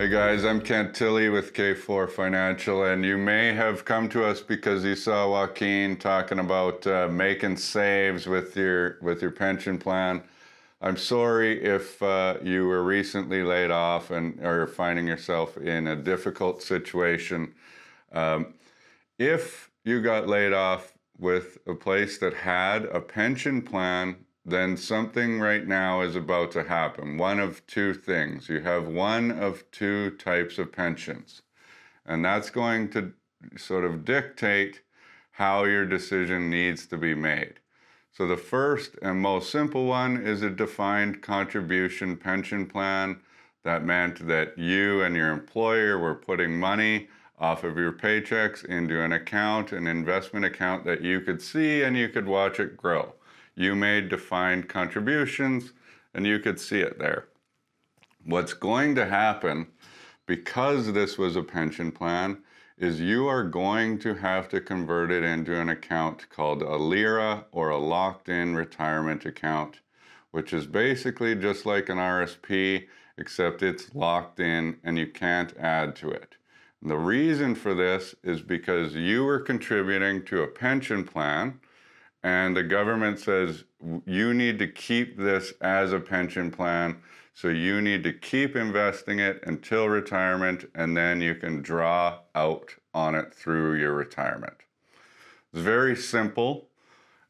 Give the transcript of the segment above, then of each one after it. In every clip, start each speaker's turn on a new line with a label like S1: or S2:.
S1: Hey guys, I'm Kent Tilley with K4 Financial, and you may have come to us because you saw Joaquin talking about making saves with your pension plan. I'm sorry if you were recently laid off and are finding yourself in a difficult situation. Um, if you got laid off with a place that had a pension plan, then something right now is about to happen. One of two things. You have one of two types of pensions, and that's going to sort of dictate how your decision needs to be made. So the first and most simple one is a defined contribution pension plan. That meant that you and your employer were putting money off of your paychecks into an account, an investment account that you could see and you could watch it grow. You made defined contributions and you could see it there. What's going to happen, because this was a pension plan, is you are going to have to convert it into an account called a LIRA, or a locked-in retirement account, which is basically just like an RSP, except it's locked in and you can't add to it. And the reason for this is because you were contributing to a pension plan, and the government says you need to keep this as a pension plan, so you need to keep investing it until retirement, and then you can draw out on it through your retirement. It's very simple,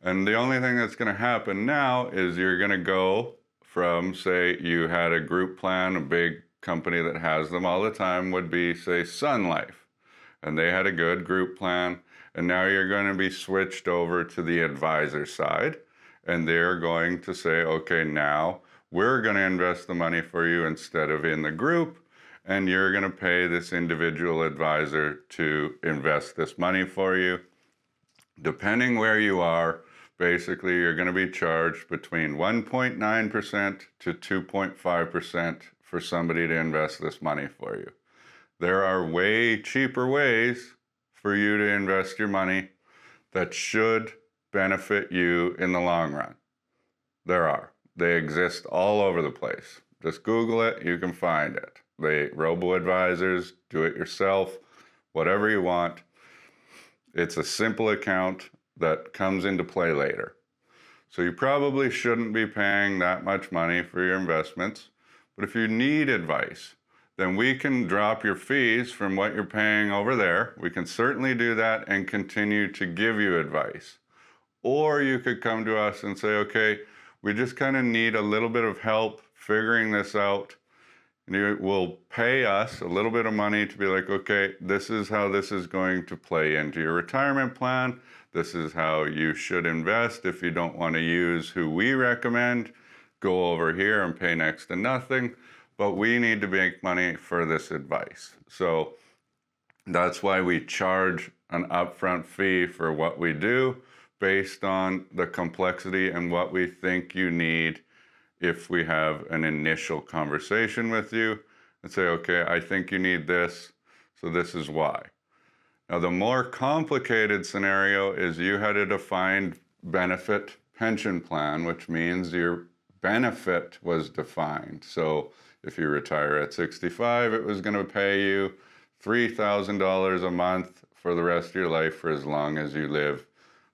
S1: and the only thing that's going to happen now is you're going to go from, say, you had a group plan, a big company that has them all the time would be, say, Sun Life, and they had a good group plan, and now you're going to be switched over to the advisor side, and they're going to say, okay, now we're going to invest the money for you instead of in the group, and you're going to pay this individual advisor to invest this money for you. Depending where you are, basically you're going to be charged between 1.9% to 2.5% for somebody to invest this money for you. There are way cheaper ways for you to invest your money that should benefit you in the long run. There are. They exist all over the place. Just Google it, you can find it. The robo-advisors, do it yourself, whatever you want. It's a simple account that comes into play later. So you probably shouldn't be paying that much money for your investments, but if you need advice, then we can drop your fees from what you're paying over there. We can certainly do that and continue to give you advice. Or you could come to us and say, okay, we just kind of need a little bit of help figuring this out. And you will pay us a little bit of money to be like, okay, this is how this is going to play into your retirement plan. This is how you should invest. If you don't want to use who we recommend, go over here and pay next to nothing. But we need to make money for this advice. So that's why we charge an upfront fee for what we do, based on the complexity and what we think you need. If we have an initial conversation with you and say, okay, I think you need this, so this is why. Now, the more complicated scenario is you had a defined benefit pension plan, which means your benefit was defined. So if you retire at 65, it was going to pay you $3,000 a month for the rest of your life for as long as you live,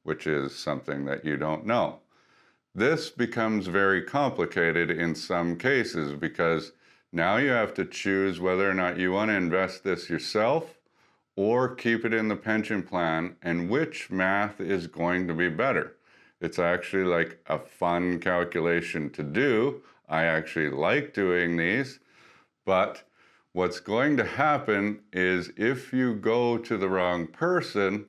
S1: which is something that you don't know. This becomes very complicated in some cases because now you have to choose whether or not you want to invest this yourself or keep it in the pension plan, and which math is going to be better. It's actually like a fun calculation to do. I actually like doing these, but what's going to happen is if you go to the wrong person,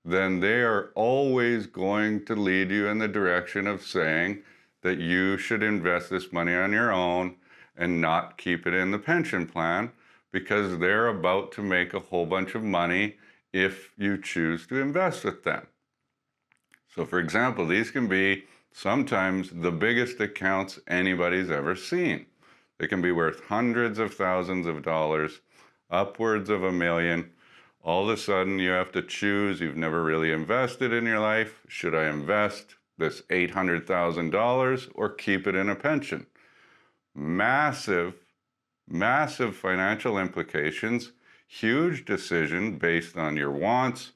S1: then they are always going to lead you in the direction of saying that you should invest this money on your own and not keep it in the pension plan, because they're about to make a whole bunch of money if you choose to invest with them. So for example, these can be sometimes the biggest accounts anybody's ever seen. They can be worth hundreds of thousands of dollars, upwards of $1 million. All of a sudden you have to choose. You've never really invested in your life. Should I invest this $800,000 or keep it in a pension? Massive Massive financial implications, huge decision based on your wants,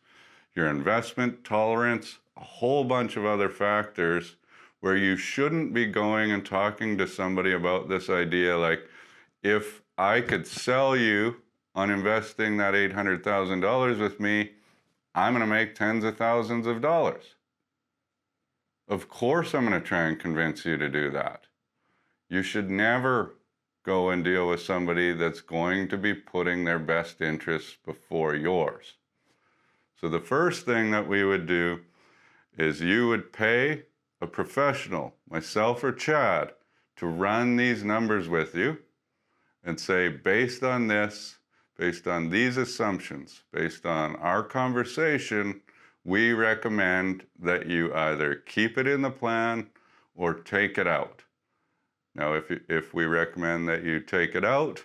S1: your investment tolerance, a whole bunch of other factors where you shouldn't be going and talking to somebody about this idea like, if I could sell you on investing that $800,000 with me, I'm going to make tens of thousands of dollars. Of course, I'm going to try and convince you to do that. You should never go and deal with somebody that's going to be putting their best interests before yours. So the first thing that we would do is you would pay a professional, myself or Chad, to run these numbers with you and say, based on this, based on these assumptions, based on our conversation, we recommend that you either keep it in the plan or take it out. Now, if we recommend that you take it out,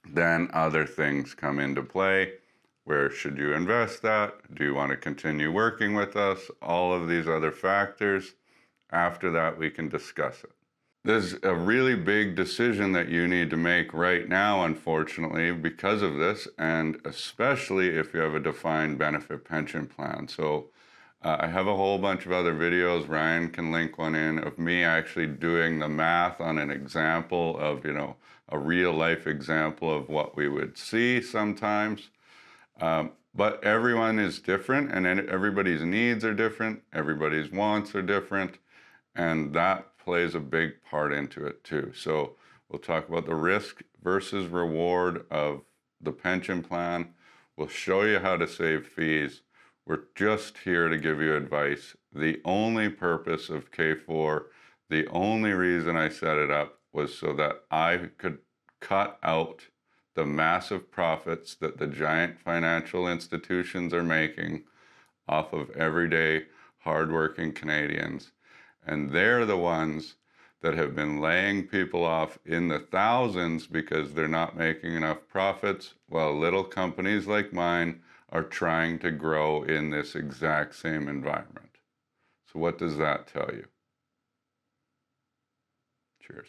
S1: then other things come into play. Where should you invest that? Do you want to continue working with us? All of these other factors. After that, we can discuss it. There's a really big decision that you need to make right now, unfortunately, because of this, and especially if you have a defined benefit pension plan. So I have a whole bunch of other videos. Ryan can link one in of me actually doing the math on an example of, a real life example of what we would see sometimes. But everyone is different, and everybody's needs are different. Everybody's wants are different, and that plays a big part into it too. So we'll talk about the risk versus reward of the pension plan. We'll show you how to save fees. We're just here to give you advice. The only purpose of K4, the only reason I set it up was so that I could cut out the massive profits that the giant financial institutions are making off of everyday hardworking Canadians. And they're the ones that have been laying people off in the thousands because they're not making enough profits, while little companies like mine are trying to grow in this exact same environment. So what does that tell you? Cheers.